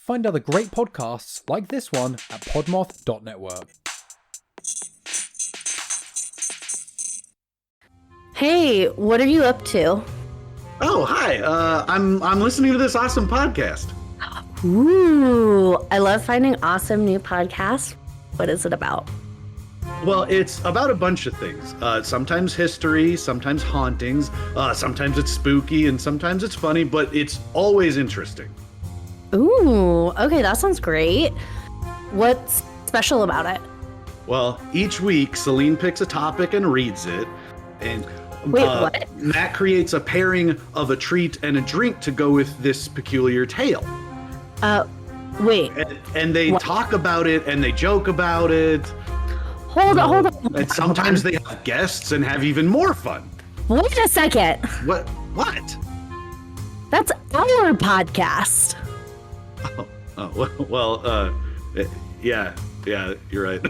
Find other great podcasts like this one at Podmoth.network. Hey, what are you up to? Oh, hi. I'm listening to this awesome podcast. Ooh, I love finding awesome new podcasts. What is it about? Well, it's about a bunch of things. Sometimes history, sometimes hauntings, sometimes it's spooky, and sometimes it's funny, but it's always interesting. Ooh, okay, that sounds great. What's special about it? Well, each week, Celine picks a topic and reads it, and Wait, what? Matt creates a pairing of a treat and a drink to go with this peculiar tale. Wait. And they talk about it, and they joke about it. Hold on. And sometimes they have guests and have even more fun. Wait a second. What? That's our podcast. Yeah, you're right.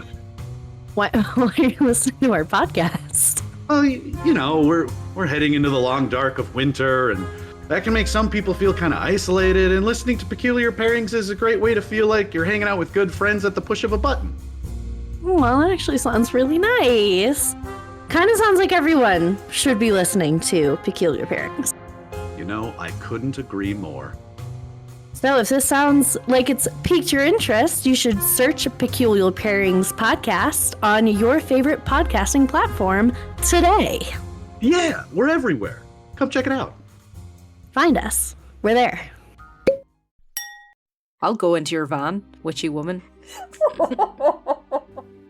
Why are you listening to our podcast? Well, you know, we're heading into the long dark of winter, and that can make some people feel kind of isolated, and listening to Peculiar Pairings is a great way to feel like you're hanging out with good friends at the push of a button. Well, that actually sounds really nice. Kind of sounds like everyone should be listening to Peculiar Pairings. You know, I couldn't agree more. So if this sounds like it's piqued your interest, you should search Peculiar Pairings podcast on your favorite podcasting platform today. Yeah, we're everywhere. Come check it out. Find us. We're there. I'll go into your van, witchy woman.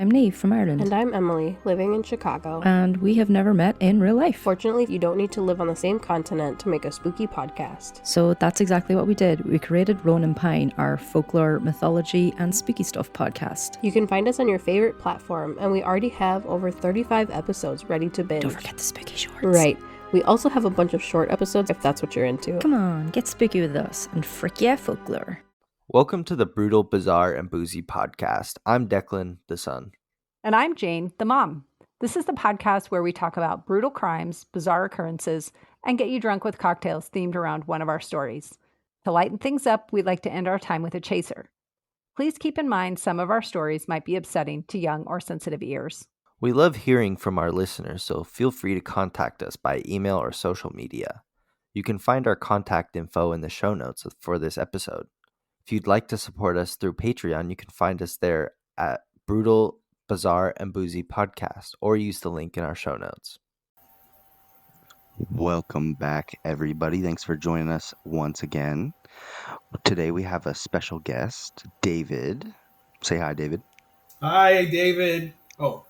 I'm Neve from Ireland. And I'm Emily, living in Chicago. And we have never met in real life. Fortunately, you don't need to live on the same continent to make a spooky podcast. So that's exactly what we did. We created Ronan Pine, our folklore, mythology, and spooky stuff podcast. You can find us on your favorite platform, and we already have over 35 episodes ready to binge. Don't forget the spooky shorts. Right. We also have a bunch of short episodes if that's what you're into. Come on, get spooky with us and frick yeah, folklore. Welcome to the Brutal, Bizarre, and Boozy podcast. I'm Deklan, the son. And I'm Jane, the mom. This is the podcast where we talk about brutal crimes, bizarre occurrences, and get you drunk with cocktails themed around one of our stories. To lighten things up, we'd like to end our time with a chaser. Please keep in mind some of our stories might be upsetting to young or sensitive ears. We love hearing from our listeners, so feel free to contact us by email or social media. You can find our contact info in the show notes for this episode. If you'd like to support us through Patreon, you can find us there at Brutal, Bizarre, and Boozy podcast, or use the link in our show notes. Welcome back, everybody. Thanks for joining us once again. Today we have a special guest, Dayvid. Say hi, Dayvid. Hi, Dayvid. Oh.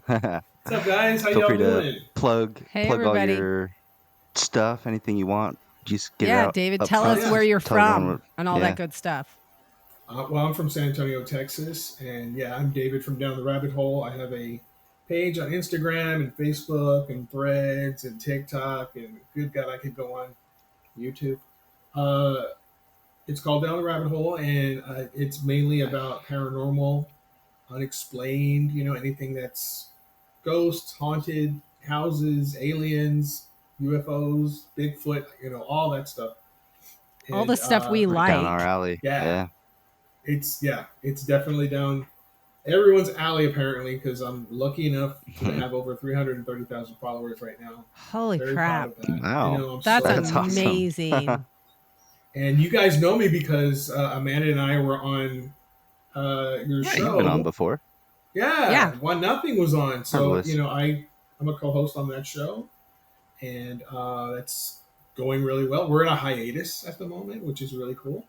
What's up, guys? How y'all doing? Plug all your stuff, anything you want. Just get it out. Dayvid, tell us where you're from and all that good stuff. Well, I'm from San Antonio, Texas, and I'm Dayvid from Down the Rabbit Hole. I have a page on Instagram and Facebook and Threads and TikTok, and good God, I could go on YouTube. It's called Down the Rabbit Hole, and it's mainly about paranormal, unexplained, anything that's ghosts, haunted houses, aliens, UFOs, Bigfoot, all that stuff. All the stuff we like. Down our alley. Yeah. It's definitely down everyone's alley, apparently, because I'm lucky enough to have over 330,000 followers right now. Holy crap. Wow. That's amazing. Awesome. And you guys know me because Amanda and I were on your show. You've been on before. Yeah. 1-0 was on. So, Marvelous. I'm a co-host on that show. And that's going really well. We're in a hiatus at the moment, which is really cool.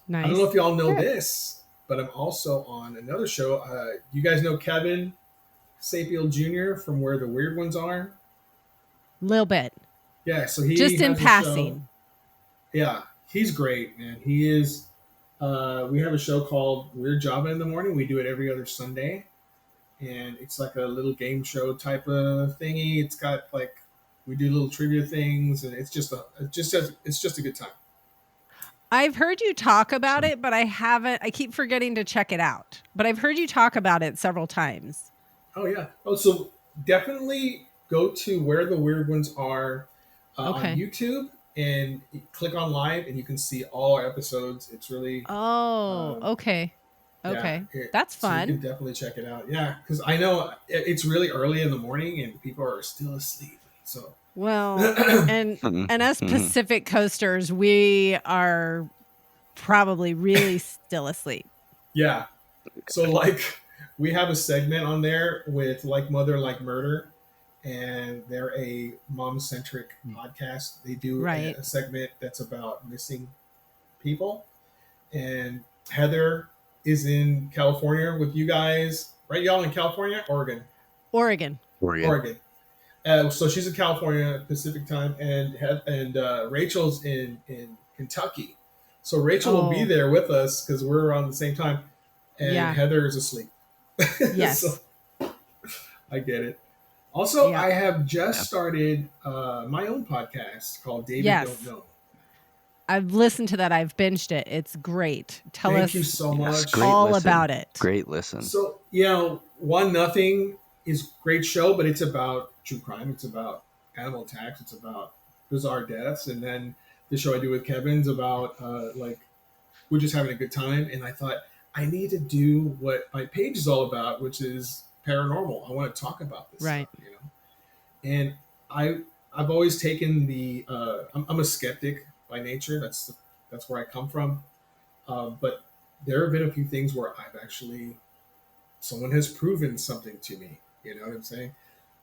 Nice. I don't know if y'all know this, but I'm also on another show. You guys know Kevin Sapiel Jr. from Where the Weird Ones Are? A little bit. Yeah, so he just in passing. Yeah, he's great, man. He is. We have a show called Weird Java in the Morning. We do it every other Sunday, and it's like a little game show type of thingy. It's got we do little trivia things, and it's just a good time. I've heard you talk about it, but I keep forgetting to check it out. But I've heard you talk about it several times. Oh, yeah. Oh, so definitely go to Where the Weird Ones Are on YouTube. and you click on live, and you can see all our episodes. It's really Okay. That's so you can fun. definitely check it out. Yeah, because I know it's really early in the morning and people are still asleep. So Well, and as Pacific Coasters, we are probably really still asleep. yeah, so like we have a segment on there with Like Mother Like Murder, and they're a mom-centric podcast. They do Right. a segment that's about missing people, and Heather is in California with you guys, right? Y'all in California, Oregon. Oregon. So she's in California Pacific time, and Rachel's in Kentucky. So Rachel will be there with us because we're around the same time, and Heather is asleep. Yes. So, I get it. Also, I have just started my own podcast called Dayvid Don't Know. I've listened to that. I've binged it. It's great. Thank us you so much. all about it. Great listen. So, 1-0 is great show, but it's about true crime. It's about animal attacks. It's about bizarre deaths. And then the show I do with Kevin's about we're just having a good time. And I thought I need to do what my page is all about, which is paranormal. I want to talk about this right stuff, And I've always taken the I'm a skeptic by nature. That's where I come from. But there have been a few things where someone has proven something to me. You know what I'm saying?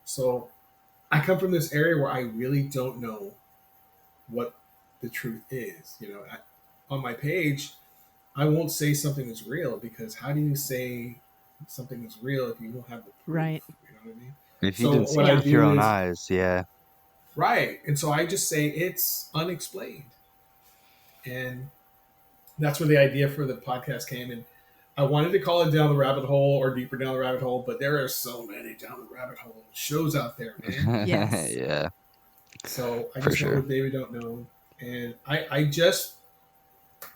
So I come from this area where I really don't know what the truth is. On my page, I won't say something is real, because how do you say something is real if you don't have the proof? Right. You know what I mean? If you didn't see it with your own eyes, yeah. Right. And so I just say it's unexplained. And that's where the idea for the podcast came. And I wanted to call it Down the Rabbit Hole or Deeper Down the Rabbit Hole, but there are so many Down the Rabbit Hole shows out there, man. Yes. Yeah. So I just went with Dayvid Don't Know. And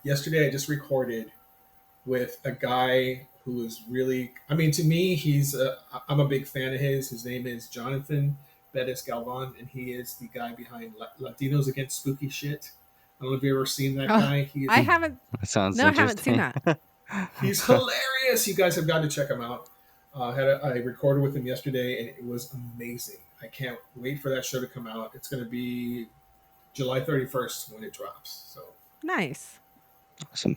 yesterday I just recorded with a guy who is really, to me, I'm a big fan of his. His name is Jonathan Bettis Galvan, and he is the guy behind Latinos Against Spooky Shit. I don't know if you've ever seen that guy. I haven't. That sounds I haven't seen that. He's hilarious. You guys have got to check him out. I recorded with him yesterday, and it was amazing. I can't wait for that show to come out. It's going to be July 31st when it drops. So nice. Awesome.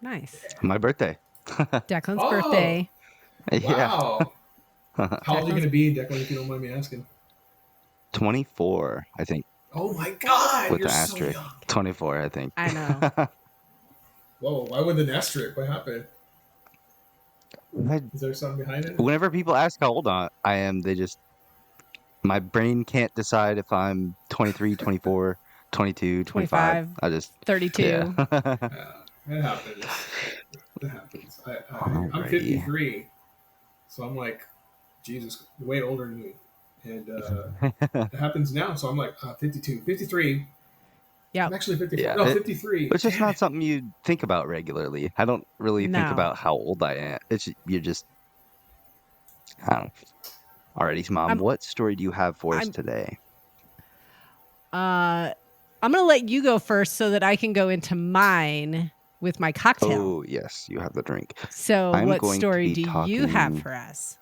Nice. My birthday. Declan's birthday. Wow. How old are you going to be, Declan, if you don't mind me asking? 24, I think. Oh my God. With you're the asterisk. So young. 24, I think. I know. Whoa, why with an asterisk? What happened? Is there something behind it? Whenever people ask how old I am, my brain can't decide if I'm 23, 24, 22, 25. I just 32. Yeah. It happens. It happens. I'm 53, so I'm like, Jesus, way older than me. And it happens now, so I'm like 52, 53. Yeah, I'm actually 54. Yeah, no, 53. It's just not something you think about regularly. I don't really think about how old I am. I don't know. Alrighty, Mom, what story do you have for us today? I'm going to let you go first so that I can go into mine with my cocktail. Oh, yes, you have the drink. So what story do you have for us?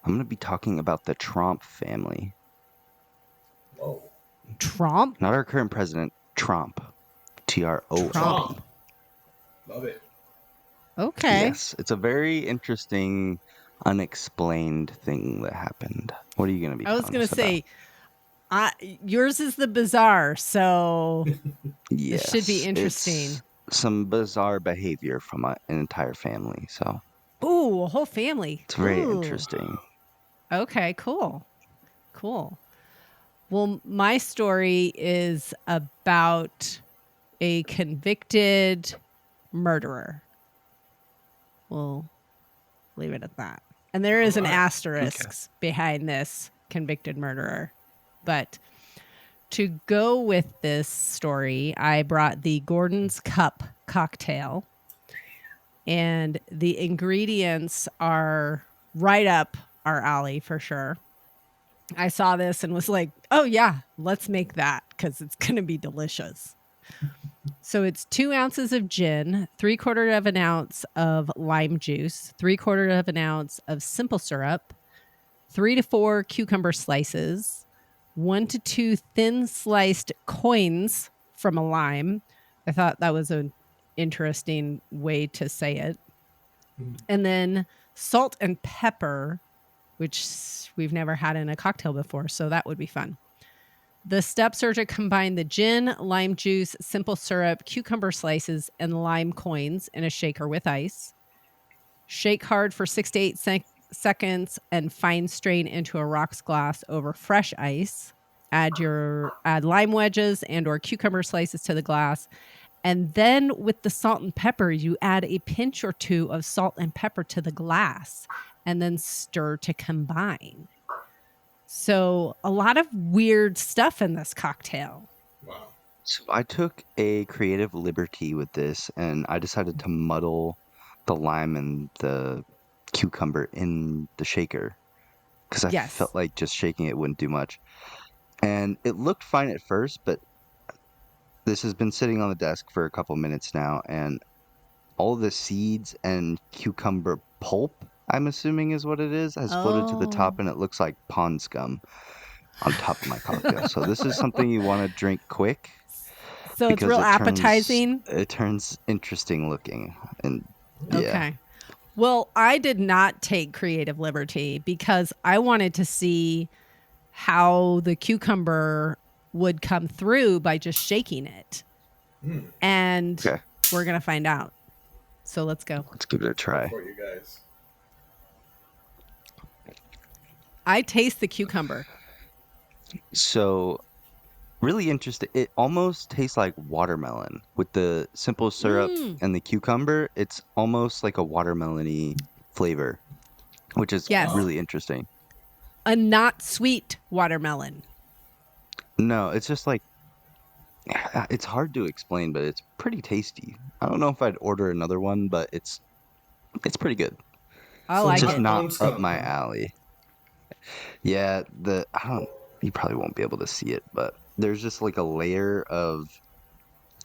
I'm going to be talking about the Tromp family. Whoa. Tromp? Not our current president, Tromp. Tromp. Tromp. Love it. Okay. Yes, it's a very interesting, unexplained thing that happened. What are you going to be I was going to say, yours is the bizarre, so yes, it should be interesting. Some bizarre behavior from an entire family, so. Ooh, a whole family. It's very interesting. Okay, cool. Cool. Well, my story is about a convicted murderer. We'll leave it at that. And there is an asterisk behind this convicted murderer. But to go with this story, I brought the Gordon's Cup cocktail. And the ingredients are right up our alley for sure. I saw this and was like, oh yeah, let's make that. because it's going to be delicious. So it's 2 ounces of gin, 3/4 of an ounce of lime juice, 3/4 of an ounce of simple syrup, 3 to 4 cucumber slices, 1 to 2 thin sliced coins from a lime. I thought that was an interesting way to say it. And then salt and pepper, which we've never had in a cocktail before, so that would be fun. The steps are to combine the gin, lime juice, simple syrup, cucumber slices, and lime coins in a shaker with ice. Shake hard for 6 to 8 seconds and fine strain into a rocks glass over fresh ice. Add lime wedges and or cucumber slices to the glass. And then with the salt and pepper, you add a pinch or 2 of salt and pepper to the glass and then stir to combine. So a lot of weird stuff in this cocktail. Wow. So I took a creative liberty with this, and I decided to muddle the lime and the cucumber in the shaker because I felt like just shaking it wouldn't do much. And it looked fine at first, but this has been sitting on the desk for a couple minutes now, and all the seeds and cucumber pulp, I'm assuming is what it is, has floated to the top, and it looks like pond scum on top of my cocktail. So this is something you want to drink quick. So it's real appetizing. It turns interesting looking. And yeah. Okay. Well, I did not take creative liberty because I wanted to see how the cucumber would come through by just shaking it. And we're going to find out. So let's go. Let's give it a try. For you guys. I taste the cucumber. So really interesting. It almost tastes like watermelon with the simple syrup and the cucumber. It's almost like a watermelon-y flavor, which is really interesting. A not sweet watermelon. No, it's just like, it's hard to explain, but it's pretty tasty. I don't know if I'd order another one, but it's pretty good. I like it. It's just not up my alley. Yeah, you probably won't be able to see it, but there's just like a layer of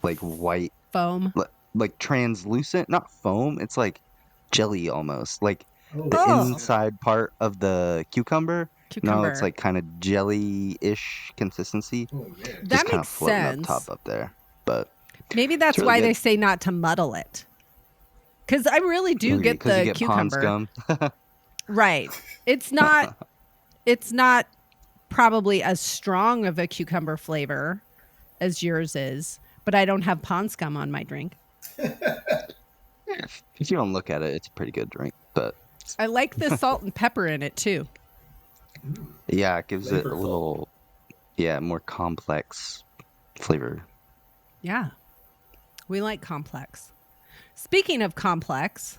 like white foam, like translucent, not foam. It's like jelly almost, like the inside part of the cucumber. No, it's like kind of jelly-ish consistency. That kind makes of floating sense. up top up there, but maybe that's really why good. they say not to muddle it. Because I really do get the you get cucumber. pond scum. Right. It's not probably as strong of a cucumber flavor as yours is, but I don't have pond scum on my drink. If you don't look at it, it's a pretty good drink, but I like the salt and pepper in it too. Yeah, it gives it a little more complex flavor. Yeah. We like complex. Speaking of complex,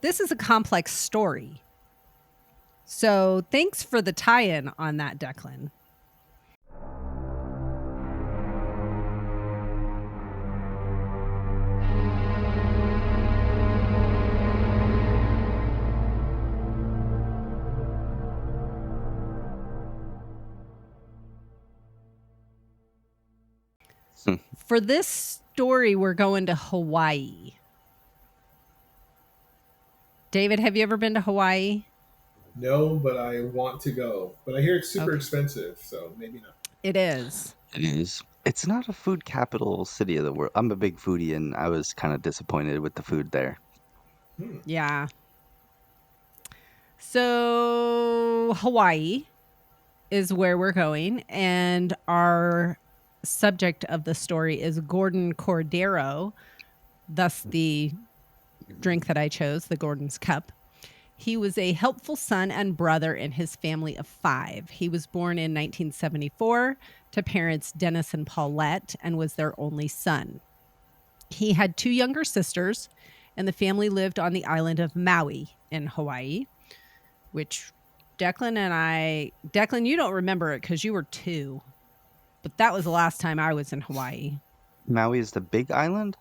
this is a complex story. So thanks for the tie-in on that, Deklan. For this story, we're going to Hawaii. Dayvid, have you ever been to Hawaii? No, but I want to go. But I hear it's super expensive, so maybe not. It is. It is. It's not a food capital city of the world. I'm a big foodie, and I was kind of disappointed with the food there. Yeah. So Hawaii is where we're going, and our subject of the story is Gordon Cordeiro, thus the drink that I chose, the Gordon's Cup. He was a helpful son and brother in his family of 5. He was born in 1974 to parents Dennis and Paulette and was their only son. He had 2 younger sisters, and the family lived on the island of Maui in Hawaii, which Deklan, you don't remember it because you were 2. But that was the last time I was in Hawaii. Maui is the big island?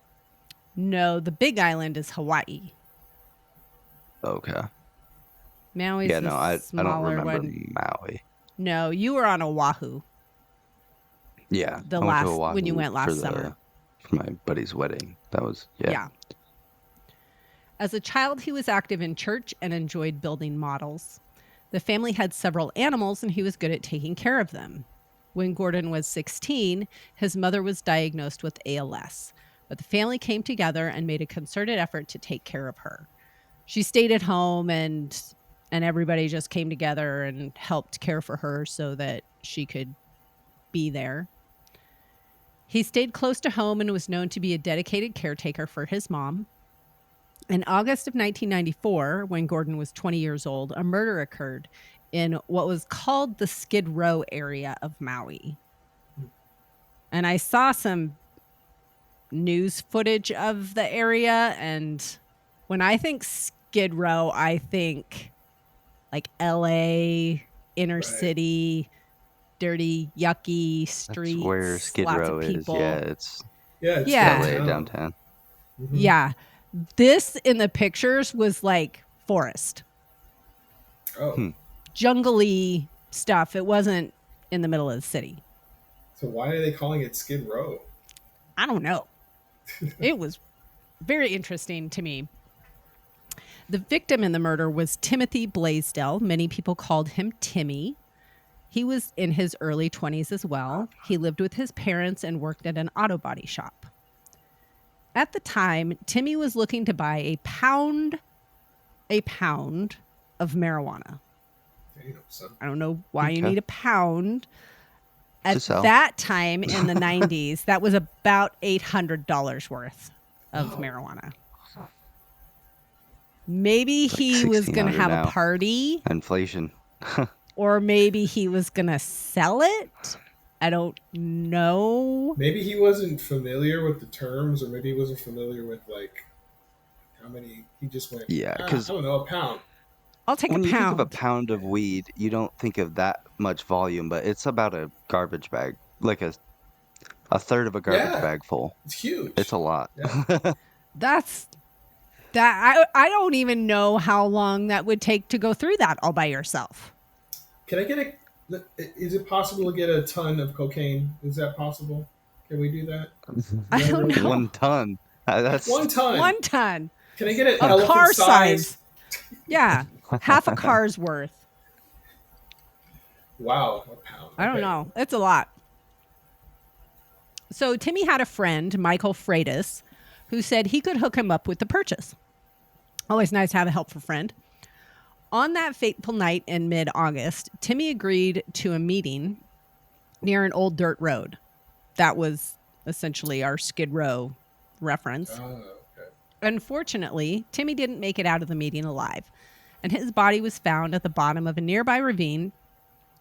No, the big island is Hawaii. Okay. Maui's the I don't smaller remember one. Maui. No, you were on Oahu. Yeah, The I went to last when you Oahu went last for summer. for my buddy's wedding. That was Yeah. As a child, he was active in church and enjoyed building models. The family had several animals, and he was good at taking care of them. When Gordon was 16, his mother was diagnosed with ALS, but the family came together and made a concerted effort to take care of her. She stayed at home, and everybody just came together and helped care for her so that she could be there. He stayed close to home and was known to be a dedicated caretaker for his mom. In August of 1994, when Gordon was 20 years old, a murder occurred in what was called the Skid Row area of Maui. And I saw some news footage of the area, and when I think Skid Row, I think like LA, inner city, dirty, yucky streets. That's where Skid lots Row of is. people. Yeah, it's yeah. LA downtown. Mm-hmm. Yeah. This in the pictures was like forest. Oh. Jungly stuff. It wasn't in the middle of the city. So why are they calling it Skid Row? I don't know. It was very interesting to me. The victim in the murder was Timothy Blaisdell. Many people called him Timmy. He was in his early 20s as well. He lived with his parents and worked at an auto body shop. At the time, Timmy was looking to buy a pound of marijuana. I don't know why you need a pound. At that time in the 90s, that was about $800 worth of marijuana. Maybe he was going to have a party. Inflation. Or maybe he was going to sell it. I don't know. Maybe he wasn't familiar with the terms, or maybe he wasn't familiar with like how many. He just went, because I don't know, a pound. I'll take a pound. When you think of a pound of weed, you don't think of that much volume, but it's about a garbage bag, like a third of a garbage bag full. It's huge. It's a lot. Yeah. I don't even know how long that would take to go through that all by yourself. Can I get is it possible to get a ton of cocaine? Is that possible? Can we do that? I don't know. 1 ton. That's 1 ton. 1 ton. Can I get an a elephant car size? Yeah. Half a car's worth. Wow. A pound. I don't know. It's a lot. So Timmy had a friend, Michael Freitas, who said he could hook him up with the purchase. Always nice to have a helpful friend. On that fateful night in mid-August, Timmy agreed to a meeting near an old dirt road. That was essentially our Skid Row reference. Okay. Unfortunately, Timmy didn't make it out of the meeting alive, and his body was found at the bottom of a nearby ravine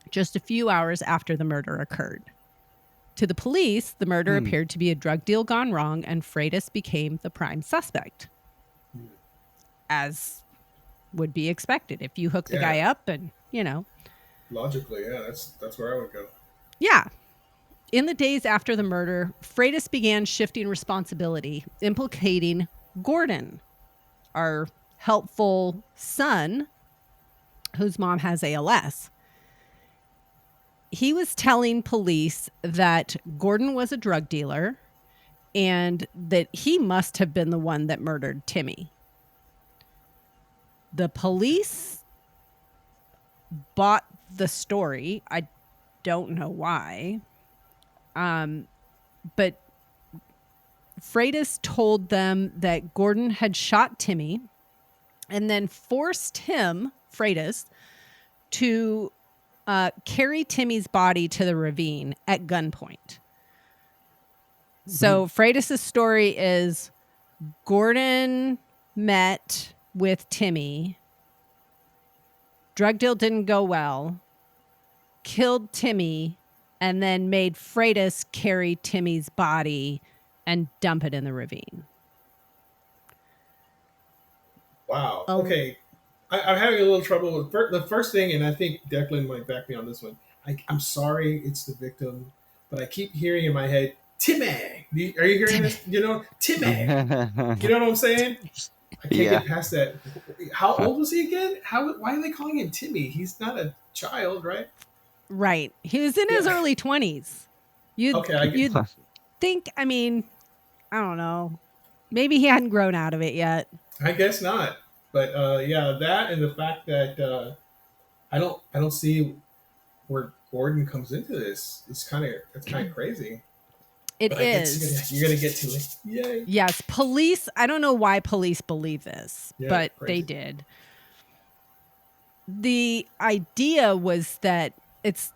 just a few hours after the murder occurred. To the police, the murder appeared to be a drug deal gone wrong, and Freitas became the prime suspect. As would be expected if you hook the guy up and, Logically, yeah, that's where I would go. Yeah. In the days after the murder, Freitas began shifting responsibility, implicating Gordon, our helpful son, whose mom has ALS. He was telling police that Gordon was a drug dealer and that he must have been the one that murdered Timmy. The police bought the story. I don't know why. But Freitas told them that Gordon had shot Timmy and then forced him, Freitas, to carry Timmy's body to the ravine at gunpoint. So Freitas' story is Gordon met with Timmy. Drug deal didn't go well. Killed Timmy and then made Freitas carry Timmy's body and dump it in the ravine. Wow. Okay. I'm having a little trouble with the first thing, and I think Deklan might back me on this one. I'm sorry it's the victim, but I keep hearing in my head, Timmy. Are you hearing this? Timmy. You know what I'm saying? I can't get past that. How old was he again? Why are they calling him Timmy? He's not a child, right? Right. He was in his early 20s. You'd think, I mean, I don't know. Maybe he hadn't grown out of it yet. I guess not. But yeah, that and the fact that I don't see where Gordon comes into this. It's kind of crazy. It is. You're gonna get to it. Yay. Yes, police. I don't know why police believe this, but they did. The idea was that it's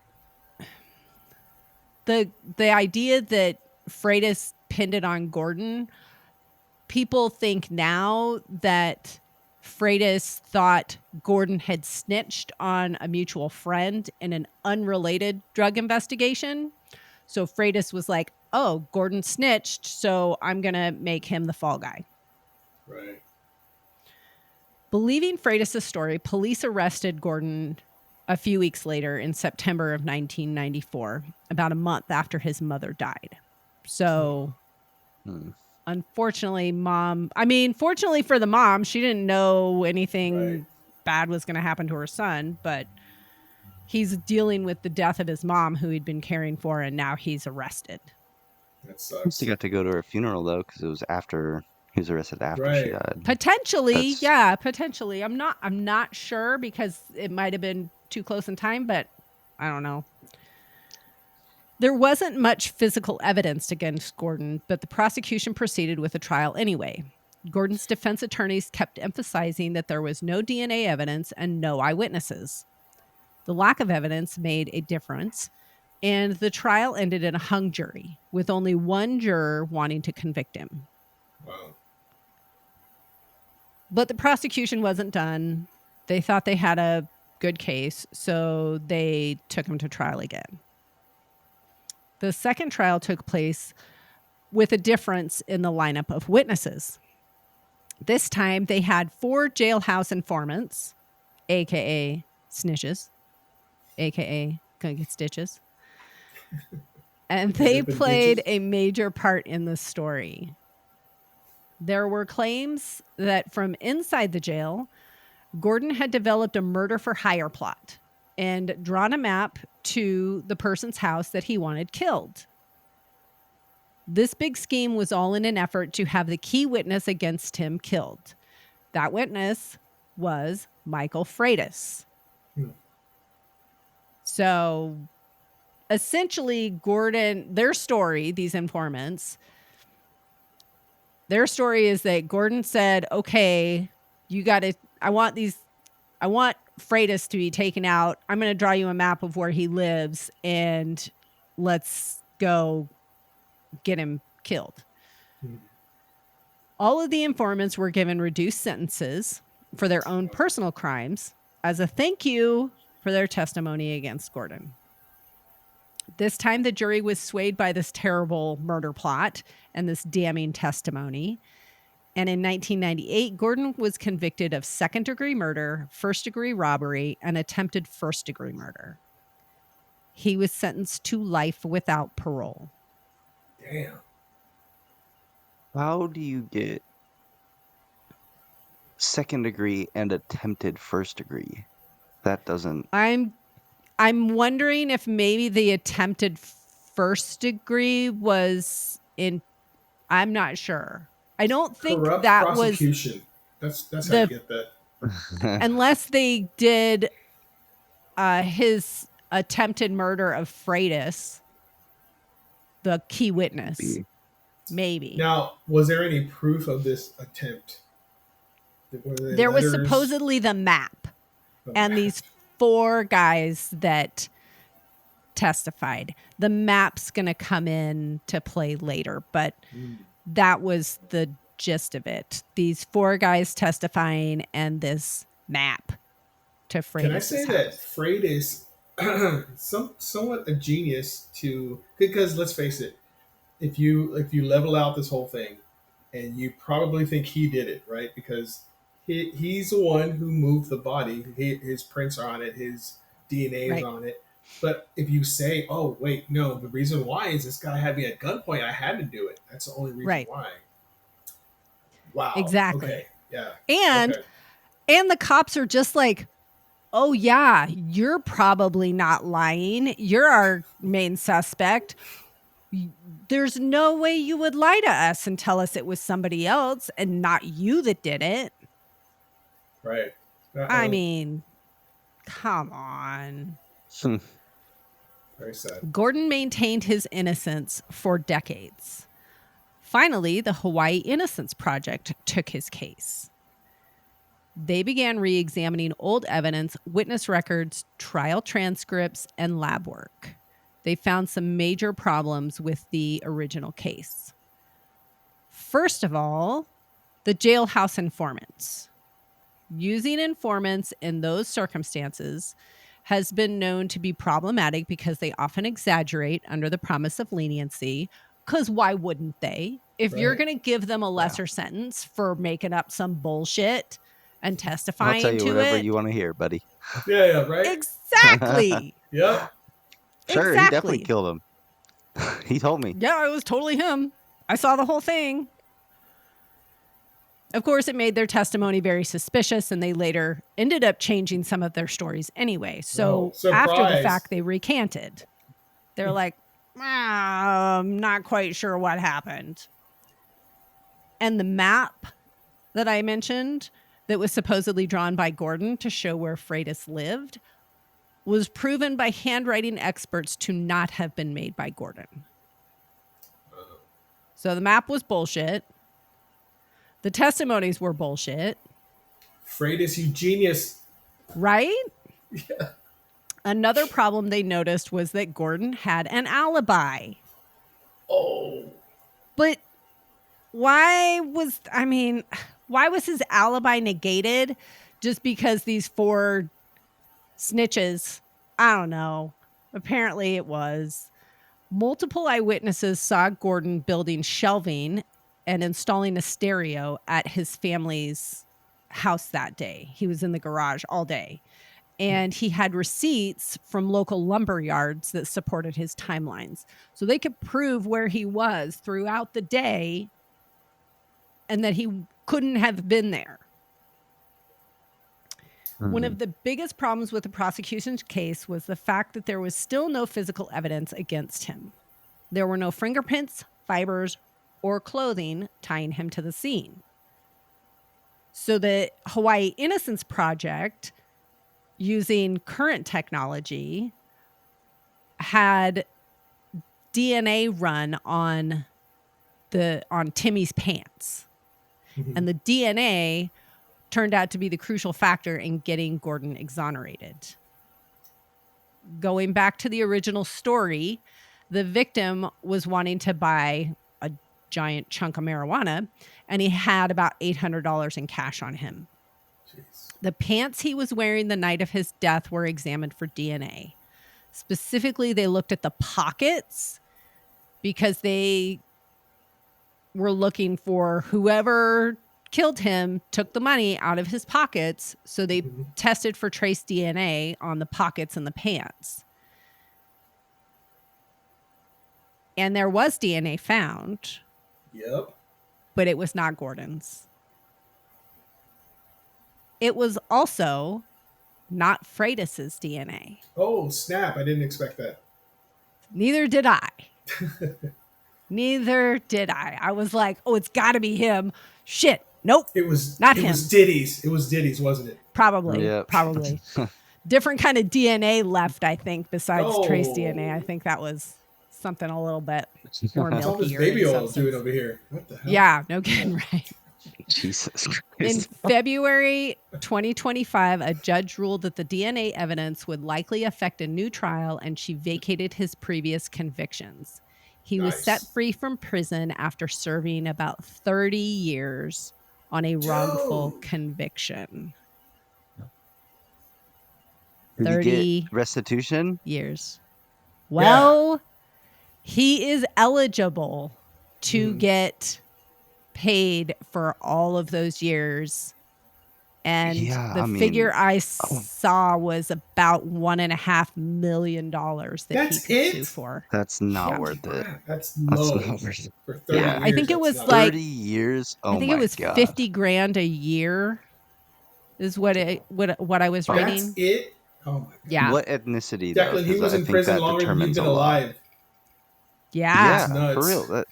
the idea that Freitas pinned it on Gordon. People think now that Freitas thought Gordon had snitched on a mutual friend in an unrelated drug investigation. So Freitas was like, oh, Gordon snitched, so I'm going to make him the fall guy. Right. Believing Freitas' story, police arrested Gordon a few weeks later in September of 1994, about a month after his mother died. So, unfortunately, fortunately for the mom, she didn't know anything bad was going to happen to her son, but he's dealing with the death of his mom, who he'd been caring for, and now he's arrested. That sucks. He got to go to her funeral, though, because it was after he was arrested after she died. Potentially. Potentially. I'm not sure because it might have been too close in time, but I don't know. There wasn't much physical evidence against Gordon, but the prosecution proceeded with the trial anyway. Gordon's defense attorneys kept emphasizing that there was no DNA evidence and no eyewitnesses. The lack of evidence made a difference, and the trial ended in a hung jury, with only one juror wanting to convict him. Wow. But the prosecution wasn't done. They thought they had a good case, so they took him to trial again. The second trial took place with a difference in the lineup of witnesses. This time, they had 4 jailhouse informants, a.k.a. snitches, a.k.a. gonna get stitches. And they played a major part in the story. There were claims that from inside the jail, Gordon had developed a murder for hire plot and drawn a map to the person's house that he wanted killed. This big scheme was all in an effort to have the key witness against him killed. That witness was Michael Freitas. So essentially, their story, these informants, their story is that Gordon said, okay, I want Freitas to be taken out. I'm going to draw you a map of where he lives and let's go get him killed. All of the informants were given reduced sentences for their own personal crimes as a thank you for their testimony against Gordon. This time, the jury was swayed by this terrible murder plot and this damning testimony. And in 1998, Gordon was convicted of second-degree murder, first-degree robbery, and attempted first-degree murder. He was sentenced to life without parole. Damn. How do you get second degree and attempted first degree? That doesn't... I'm wondering if maybe the attempted first degree was in... I'm not sure. I don't think corrupt that prosecution. That's how you get that. Unless they did his attempted murder of Freitas, the key witness. Maybe. Now, was there any proof of this attempt? There was supposedly the map. These 4 guys that testified. The map's going to come in to play later, but that was the gist of it. These 4 guys testifying and this map to Freitas. Can I say that Freitas somewhat a genius because let's face it, if you level out this whole thing, and you probably think he did it, right? Because he's the one who moved the body. His prints are on it. His DNA is on it. But if you say, oh, wait, no, the reason why is this guy had me at gunpoint. I had to do it. That's the only reason why. Wow. Exactly. Okay. Yeah. And the cops are just like, oh, yeah, you're probably not lying. You're our main suspect. There's no way you would lie to us and tell us it was somebody else and not you that did it. Right. I mean, come on. Very sad. Gordon maintained his innocence for decades. Finally, the Hawaii Innocence Project took his case. They began re-examining old evidence, witness records, trial transcripts, and lab work. They found some major problems with the original case. First of all, the jailhouse informants. Using informants in those circumstances has been known to be problematic because they often exaggerate under the promise of leniency. Because why wouldn't they? If you're going to give them a lesser sentence for making up some bullshit and testifying to it. I'll tell you whatever you want to hear, buddy. Yeah, right? Exactly. Yep. Sure, exactly. He definitely killed him. He told me. Yeah, it was totally him. I saw the whole thing. Of course, it made their testimony very suspicious, and they later ended up changing some of their stories anyway. So after the fact, they recanted. They're like, I'm not quite sure what happened. And the map that I mentioned that was supposedly drawn by Gordon to show where Freitas lived was proven by handwriting experts to not have been made by Gordon. So the map was bullshit. The testimonies were bullshit. Freitas, you genius. Right? Yeah. Another problem they noticed was that Gordon had an alibi. Oh. But why was his alibi negated just because these 4 snitches? I don't know. Apparently it was. Multiple eyewitnesses saw Gordon building shelving and installing a stereo at his family's house that day. He was in the garage all day. And he had receipts from local lumber yards that supported his timelines. So they could prove where he was throughout the day and that he couldn't have been there. Mm-hmm. One of the biggest problems with the prosecution's case was the fact that there was still no physical evidence against him. There were no fingerprints, fibers, or clothing tying him to the scene. So the Hawaii Innocence Project, using current technology, had DNA run on Timmy's pants. Mm-hmm. And the DNA turned out to be the crucial factor in getting Gordon exonerated. Going back to the original story, the victim was wanting to buy a giant chunk of marijuana, and he had about $800 in cash on him. Jeez. The pants he was wearing the night of his death were examined for DNA. Specifically, they looked at the pockets because they were looking for whoever killed him took the money out of his pockets. So they tested for trace DNA on the pockets and the pants. And there was DNA found. Yep. But it was not Gordon's. It was also not Freitas's DNA. Oh, snap. I didn't expect that. Neither did I. Neither did I. I was like, oh, it's got to be him. Shit. Nope. It was not him. It was Diddy's, wasn't it? Probably. Yep. Probably. Different kind of DNA left, I think, besides trace DNA. I think that was something a little bit more milky. All this baby oil doing over here. What the hell? Yeah, no kidding, right? Jesus Christ. In February 2025, a judge ruled that the DNA evidence would likely affect a new trial, and she vacated his previous convictions. He was set free from prison after serving about 30 years on a wrongful conviction. Did 30 he get restitution? Years. Well, he is eligible to get paid for all of those years. And figure I saw was about $1.5 million that he could sue for. That's not worth it. That's low. Not worth it. For 30 years, I think it was like 30 years. Oh, I think it was God. $50,000 a year is what I was reading. That's it. Oh my God. Yeah. What ethnicity? Declan, he was in prison longer than he'd been alive. Yeah. It's nuts. for real.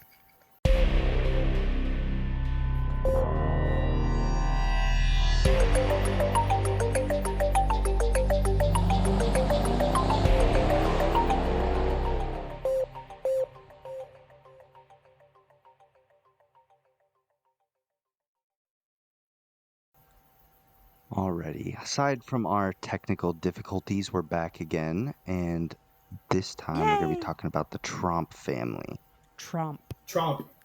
Alrighty. Aside from our technical difficulties, we're back again, and this time we're going to be talking about the Tromp family. Tromp.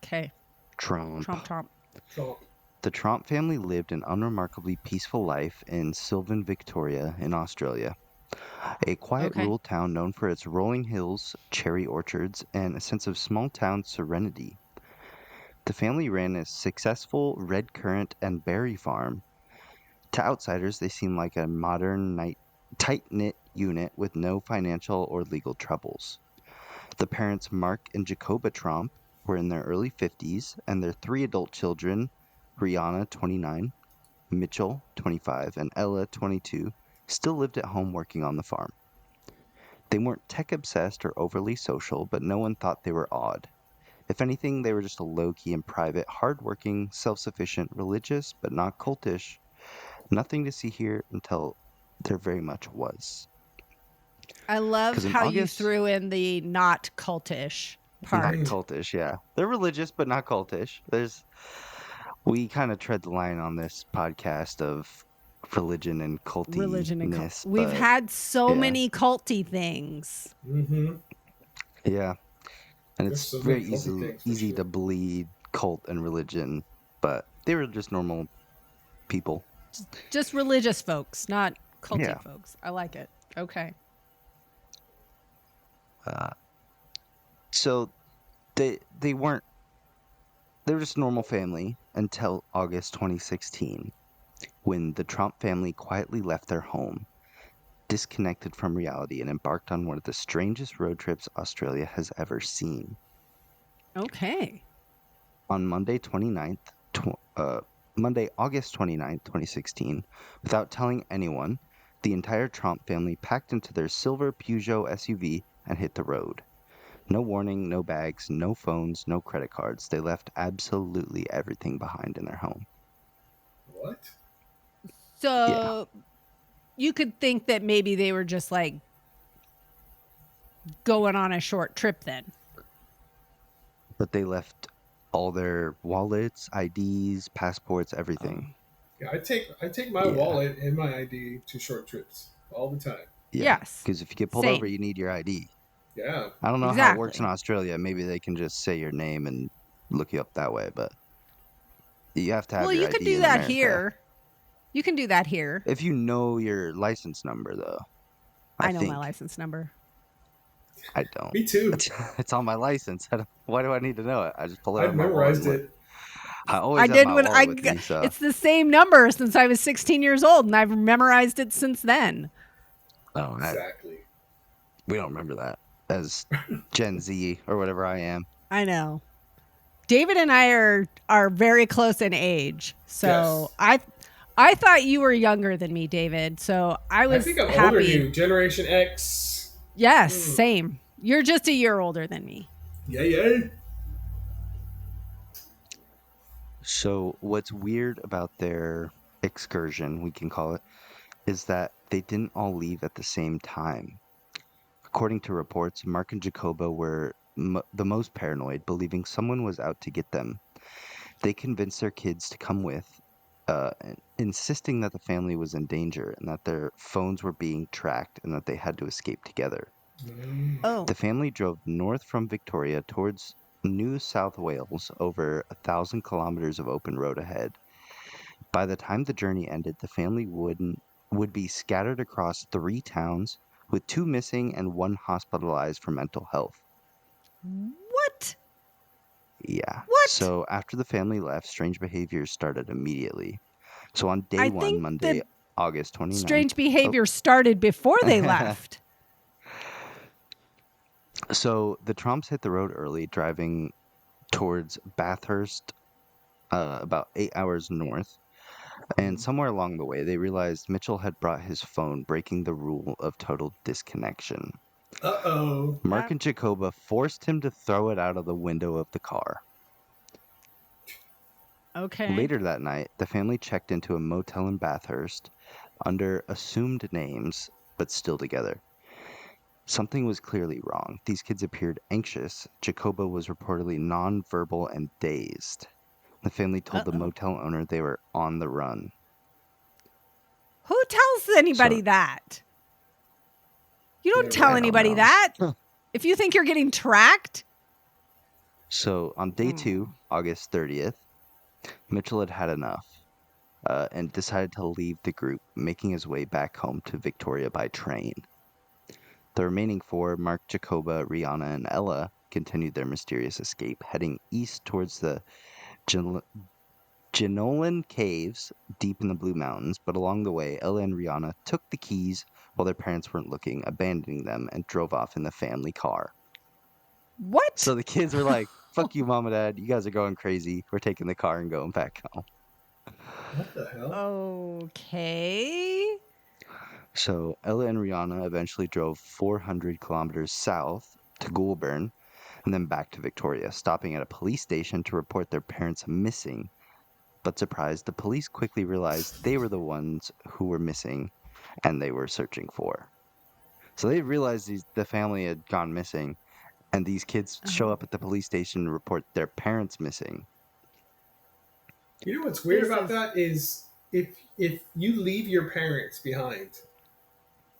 Okay. Tromp. Tromp. The Tromp family lived an unremarkably peaceful life in Sylvan, Victoria, in Australia. A quiet rural town known for its rolling hills, cherry orchards, and a sense of small-town serenity. The family ran a successful red currant and berry farm. To outsiders, they seemed like a modern, tight-knit unit with no financial or legal troubles. The parents, Mark and Jacoba Tromp, were in their early 50s, and their 3 adult children, Rihanna, 29, Mitchell, 25, and Ella, 22, still lived at home working on the farm. They weren't tech-obsessed or overly social, but no one thought they were odd. If anything, they were just a low-key and private, hard-working, self-sufficient, religious, but not cultish. Nothing to see here until there very much was. I love how you threw in the not cultish part. Not cultish, yeah. They're religious, but not cultish. We kind of tread the line on this podcast of religion and cultiness. We've had so many culty things. Mm-hmm. Yeah. And it's very easy to bleed cult and religion, but they were just normal people. Just religious folks, not culty folks. I like it. Okay. So they were just a normal family until August 2016, when the Tromp family quietly left their home, disconnected from reality, and embarked on one of the strangest road trips Australia has ever seen. Okay. On Monday, August 29th, 2016, without telling anyone, the entire Tromp family packed into their silver Peugeot SUV and hit the road. No warning, no bags, no phones, no credit cards. They left absolutely everything behind in their home. What? So you could think that maybe they were just like going on a short trip then. But they left all their wallets, IDs, passports, everything. Yeah, I take my wallet and my ID to short trips all the time. Yeah, yes. Because if you get pulled over, you need your ID. Yeah. I don't know how it works in Australia. Maybe they can just say your name and look you up that way, but you have to have your ID. Well, you could do that here. You can do that here. If you know your license number, though. I know my license number. I don't. Me too. It's on my license. Why do I need to know it? I just pull it out. I've memorized it. I did when I got. It's the same number since I was 16 years old, and I've memorized it since then. Oh, exactly. We don't remember that as Gen Z or whatever I am. I know. David and I are very close in age, so yes. I thought you were younger than me, David. So I think I'm happy. Older than you, Generation X. Yes, same. You're just a year older than me. Yeah. So what's weird about their excursion, we can call it, is that they didn't all leave at the same time. According to reports, Mark and Jacoba were the most paranoid, believing someone was out to get them. They convinced their kids to come with, insisting that the family was in danger and that their phones were being tracked and that they had to escape together. Oh. The family drove north from Victoria towards New South Wales, over 1,000 kilometers of open road ahead. By the time the journey ended, the family would be scattered across 3 towns, with 2 missing and 1 hospitalized for mental health. What? Yeah. What? So after the family left, strange behaviors started immediately. So on day 1, Monday, August 29th. Strange behavior started before they left. So the Tromps hit the road early, driving towards Bathurst, about 8 hours north. And somewhere along the way, they realized Mitchell had brought his phone, breaking the rule of total disconnection. Uh-oh. Mark and Jacoba forced him to throw it out of the window of the car. Okay. Later that night, the family checked into a motel in Bathurst under assumed names, but still together. Something was clearly wrong. These kids appeared anxious. Jacoba was reportedly nonverbal and dazed. The family told the motel owner they were on the run. Who tells anybody that? You don't tell anybody that. If you think you're getting tracked. So on day 2, August 30th, Mitchell had had enough and decided to leave the group, making his way back home to Victoria by train. The remaining 4, Mark, Jacoba, Rihanna, and Ella, continued their mysterious escape, heading east towards the Jenolan Caves deep in the Blue Mountains, but along the way, Ella and Rihanna took the keys while their parents weren't looking, abandoning them, and drove off in the family car. What? So the kids were like, fuck you, mom and dad. You guys are going crazy. We're taking the car and going back home. What the hell? Okay. So Ella and Rihanna eventually drove 400 kilometers south to Goulburn and then back to Victoria, stopping at a police station to report their parents missing. But surprised, the police quickly realized they were the ones who were missing and they were searching for. So they realized the family had gone missing, and these kids show up at the police station and report their parents missing. You know what's weird about that is if you leave your parents behind,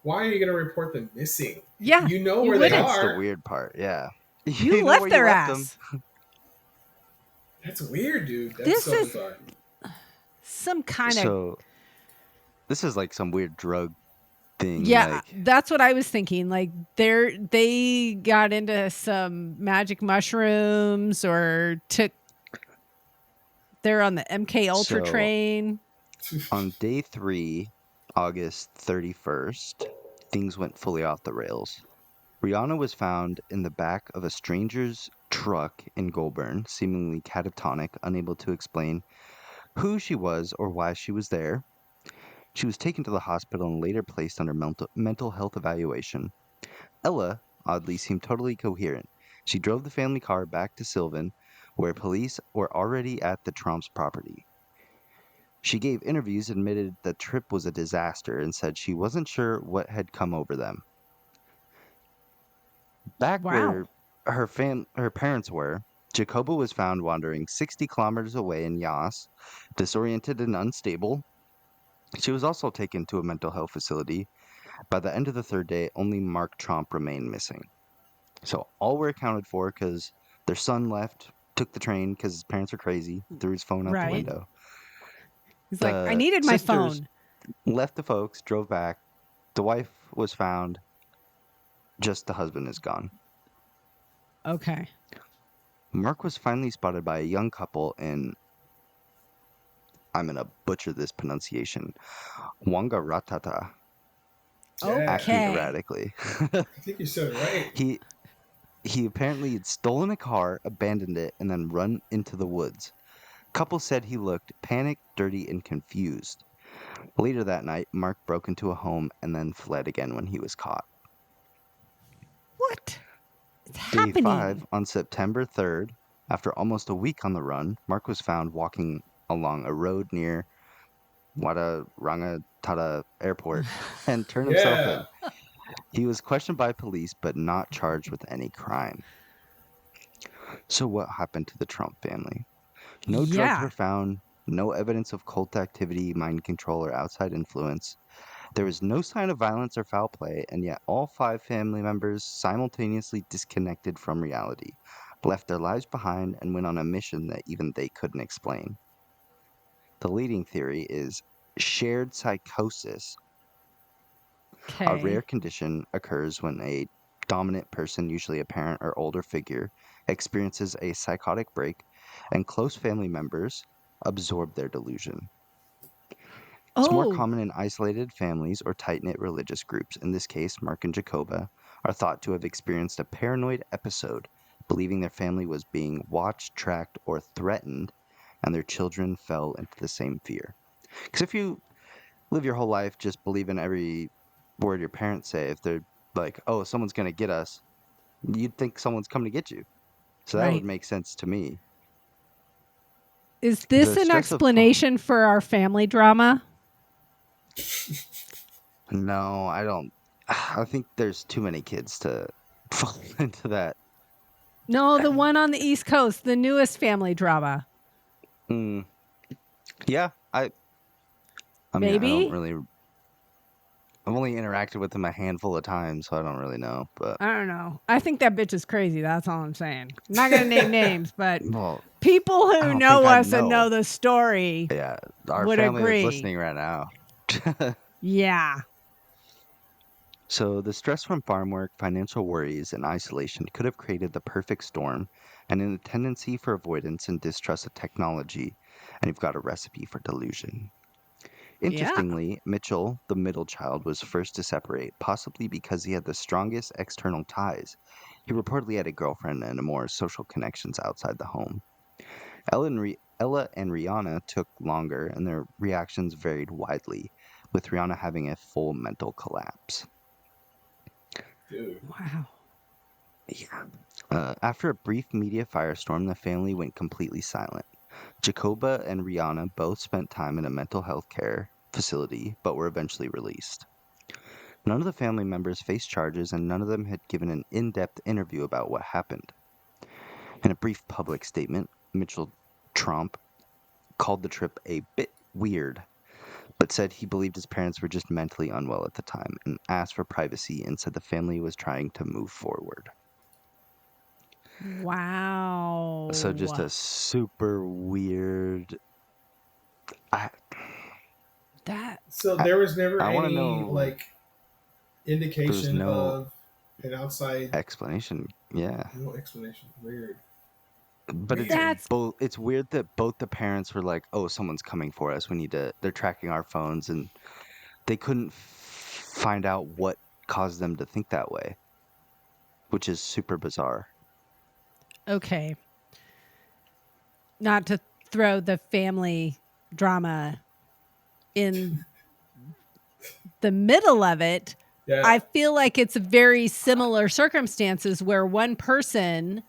why are you going to report them missing? Yeah. You know where they That's are. the weird part, yeah. You know left where their you left ass. them. That's weird, dude. That's This so is bizarre. some kind of... So this is like some weird drug thing. Yeah, like, that's what I was thinking. Like they got into some magic mushrooms or they're on the MK Ultra So- train. on day 3, August 31st, things went fully off the rails. Rihanna was found in the back of a stranger's truck in Goulburn, seemingly catatonic, unable to explain who she was or why she was there. She was taken to the hospital and later placed under mental health evaluation. Ella, oddly, seemed totally coherent. She drove the family car back to Sylvan, where police were already at the Tromp's property. She gave interviews, admitted the trip was a disaster, and said she wasn't sure what had come over them. Back where her parents were, Jacoba was found wandering 60 kilometers away in Yas, disoriented and unstable. She was also taken to a mental health facility. By the end of the 3rd day, only Mark Tromp remained missing. So all were accounted for because their son left, took the train because his parents are crazy, threw his phone out the window. He's like, I needed my phone. Left the folks, drove back. The wife was found. Just the husband is gone. Okay. Mark was finally spotted by a young couple in, I'm going to butcher this pronunciation, Wangarattata. Acting erratically. I think you said it right. He apparently had stolen a car, abandoned it, and then run into the woods. Couple said he looked panicked, dirty, and confused. Later that night, Mark broke into a home and then fled again when he was caught. What? It's Day happening. 5, on September 3rd, after almost a week on the run, Mark was found walking along a road near Wadarangatata Airport and turned himself in. He was questioned by police but not charged with any crime. So what happened to the Tromp family? No drugs were found, no evidence of cult activity, mind control, or outside influence. There was no sign of violence or foul play, and yet all 5 family members simultaneously disconnected from reality, left their lives behind, and went on a mission that even they couldn't explain. The leading theory is shared psychosis. A rare condition occurs when a dominant person, usually a parent or older figure, experiences a psychotic break, and close family members absorb their delusion. It's more common in isolated families or tight-knit religious groups. In this case, Mark and Jacoba are thought to have experienced a paranoid episode, believing their family was being watched, tracked, or threatened, and their children fell into the same fear. Because if you live your whole life just believing every word your parents say, if they're like, oh, someone's gonna get us, you'd think someone's coming to get you. So that would make sense to me. Is this an explanation for our family drama? No, I don't. I think there's too many kids to fall into that. No, the one on the East Coast, the newest family drama. Yeah, I mean, Maybe? I don't really. I've only interacted with him a handful of times, so I don't really know. But I don't know. I think that bitch is crazy. That's all I'm saying. I'm not gonna name names, but people who know us and know the story, our would family agree. is listening right now. Yeah. So the stress from farm work, financial worries, and isolation could have created the perfect storm, and in a tendency for avoidance and distrust of technology, and you've got a recipe for delusion. Interestingly, Mitchell, the middle child, was first to separate, possibly because he had the strongest external ties. He reportedly had a girlfriend and more social connections outside the home. Ella and Rihanna took longer, and their reactions varied widely, with Rihanna having a full mental collapse. Dude. Wow. Yeah. After a brief media firestorm, the family went completely silent. Jacoba and Rihanna both spent time in a mental health care facility, but were eventually released. None of the family members faced charges, and none of them had given an in-depth interview about what happened. In a brief public statement, Mitchell Tromp called the trip a bit weird, but said he believed his parents were just mentally unwell at the time and asked for privacy and said the family was trying to move forward. Wow. So just a super weird. So there was never I wanna any know- like indication no of an outside explanation. Yeah. No explanation. Weird. But it's weird that both the parents were like, "Oh, someone's coming for us. We need to." They're tracking our phones, and they couldn't find out what caused them to think that way, which is super bizarre. Okay. Not to throw the family drama in the middle of it. Yeah. I feel like it's very similar circumstances where one person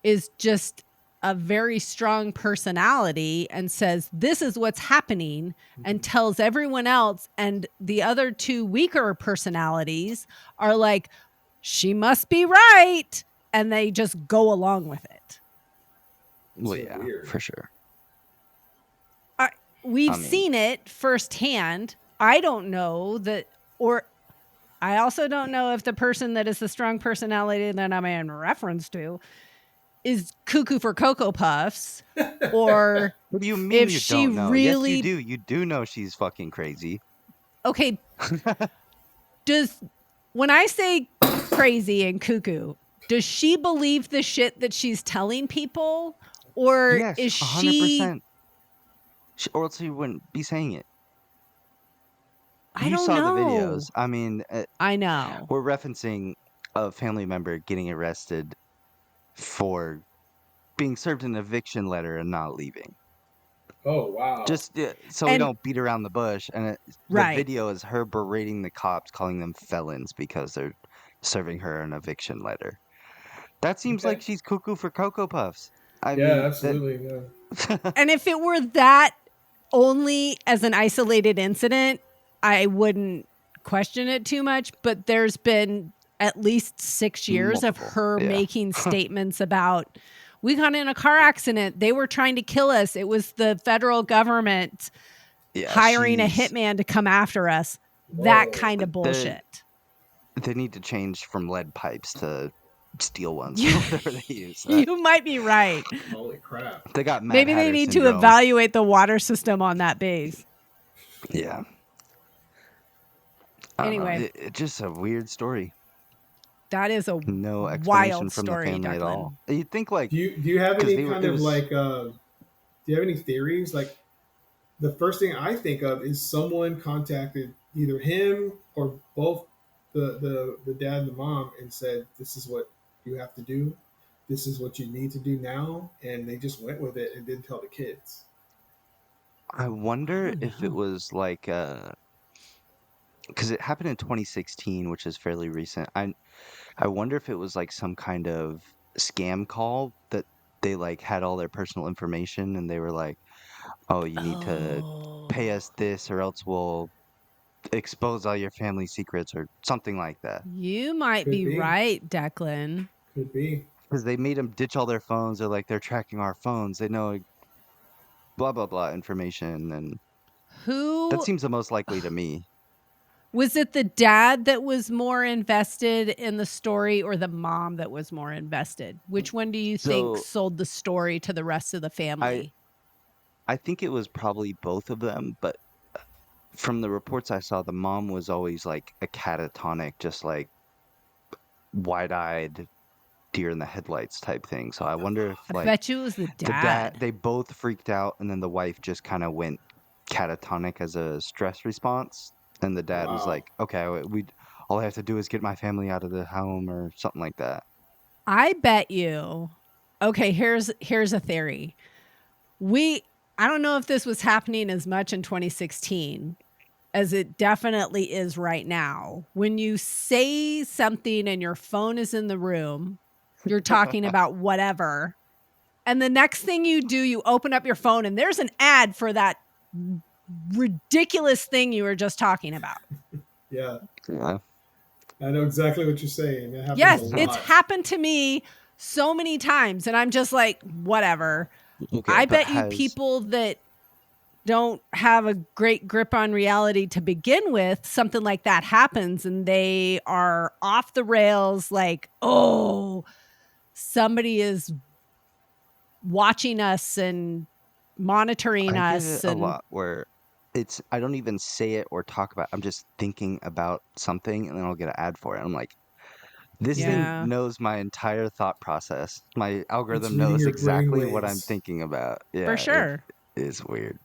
is just a very strong personality and says, this is what's happening, and tells everyone else. And the other two weaker personalities are like, she must be right. And they just go along with it. Well, yeah, for sure. We've seen it firsthand. I don't know that, or I also don't know if the person that is the strong personality that I'm in reference to is cuckoo for Cocoa Puffs, or what do you mean if you she don't know? really Yes, you do. You do know she's fucking crazy. Okay. When I say crazy and cuckoo, does she believe the shit that she's telling people, or Yes, is 100%. Or else you wouldn't be saying it. I You don't saw know. the videos. I mean, I know. We're referencing a family member getting arrested for being served an eviction letter and not leaving. Oh, wow. Just so we don't beat around the bush. And the video is her berating the cops, calling them felons because they're serving her an eviction letter. That seems like she's cuckoo for Cocoa Puffs. I mean, absolutely. And if it were that only as an isolated incident, I wouldn't question it too much. But there's been at least 6 years of her making statements about, we got in a car accident. They were trying to kill us. It was the federal government hiring a hitman to come after us. That kind of bullshit. They need to change from lead pipes to steel ones. Whatever they use. You might be right. Holy crap. They got Mad Maybe Hatter they need syndrome. to evaluate the water system on that base. Yeah. Anyway. It's just a weird story. That is a no explanation wild from story, the family Deklan. at all. You'd think like, do you have any kind of like do you have any theories? Like, the first thing I think of is someone contacted either him or both the dad and the mom and said, this is what you have to do, this is what you need to do now, and they just went with it and didn't tell the kids. I wonder if it was like because it happened in 2016, which is fairly recent. I wonder if it was like some kind of scam call that they like had all their personal information and they were like, "Oh, you need to pay us this or else we'll expose all your family secrets," or something like that. You might be right, Declan. Could be. Because they made them ditch all their phones. They're like, they're tracking our phones. They know blah, blah, blah information. And that seems the most likely to me. Was it the dad that was more invested in the story or the mom that was more invested? Which one do you think sold the story to the rest of the family? I think it was probably both of them, but from the reports I saw, the mom was always like a catatonic, just like wide-eyed deer in the headlights type thing. So I wonder if like I bet you it was the dad. They both freaked out, and then the wife just kind of went catatonic as a stress response. And the dad was like, "Okay, all I have to do is get my family out of the home," or something like that. I bet you. Okay, here's a theory. I don't know if this was happening as much in 2016 as it definitely is right now. When you say something and your phone is in the room, you're talking about whatever, and the next thing you do, you open up your phone and there's an ad for that ridiculous thing you were just talking about. Yeah. I know exactly what you're saying. It yes, it's happened to me so many times, and I'm just like, whatever. Okay, I bet you people that don't have a great grip on reality to begin with, something like that happens and they are off the rails, like, oh, somebody is watching us and monitoring us. I get it a lot where I don't even say it or talk about it. I'm just thinking about something and then I'll get an ad for it. I'm like, this thing knows my entire thought process. My algorithm knows exactly what I'm thinking about. Yeah, for sure. It is weird.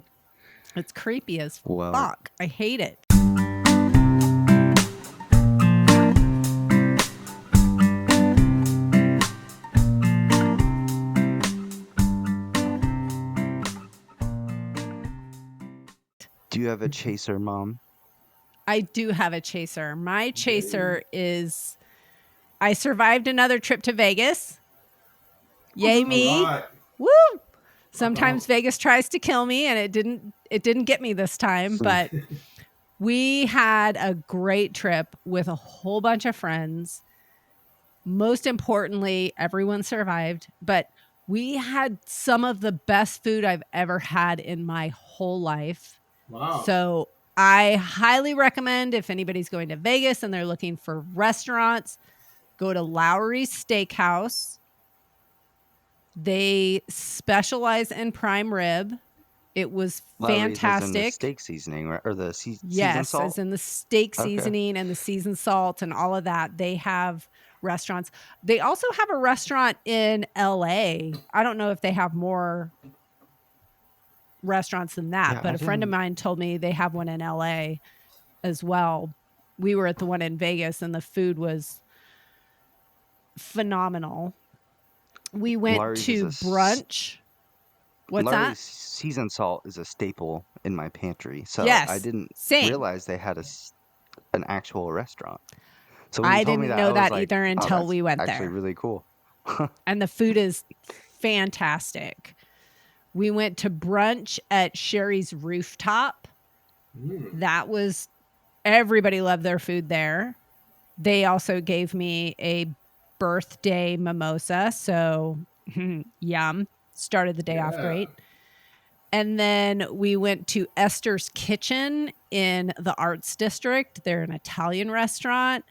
It's creepy as fuck. I hate it. Do you have a chaser, Mom? I do have a chaser. My chaser is I survived another trip to Vegas. Yay me. Right. Woo! Sometimes Vegas tries to kill me, and it didn't get me this time, but we had a great trip with a whole bunch of friends. Most importantly, everyone survived, but we had some of the best food I've ever had in my whole life. Wow. So I highly recommend, if anybody's going to Vegas and they're looking for restaurants, go to Lowry's Steakhouse. They specialize in prime rib. It was fantastic. As in the steak seasoning, right? Or the season Yes, salt? as in the steak seasoning and the seasoned salt and all of that. They have restaurants. They also have a restaurant in LA. I don't know if they have more restaurants than that, but a friend of mine told me they have one in LA as well. We were at the one in Vegas and the food was phenomenal. We went to brunch. What's Lowry's that? Seasoned salt is a staple in my pantry. So yes, I didn't same. realize they had an actual restaurant. So I didn't know that either until we went there. Actually really cool. And the food is fantastic. We went to brunch at Sherry's Rooftop. That was, everybody loved their food there. They also gave me a birthday mimosa. So yum. Started the day off great. And then we went to Esther's Kitchen in the Arts District. They're an Italian restaurant.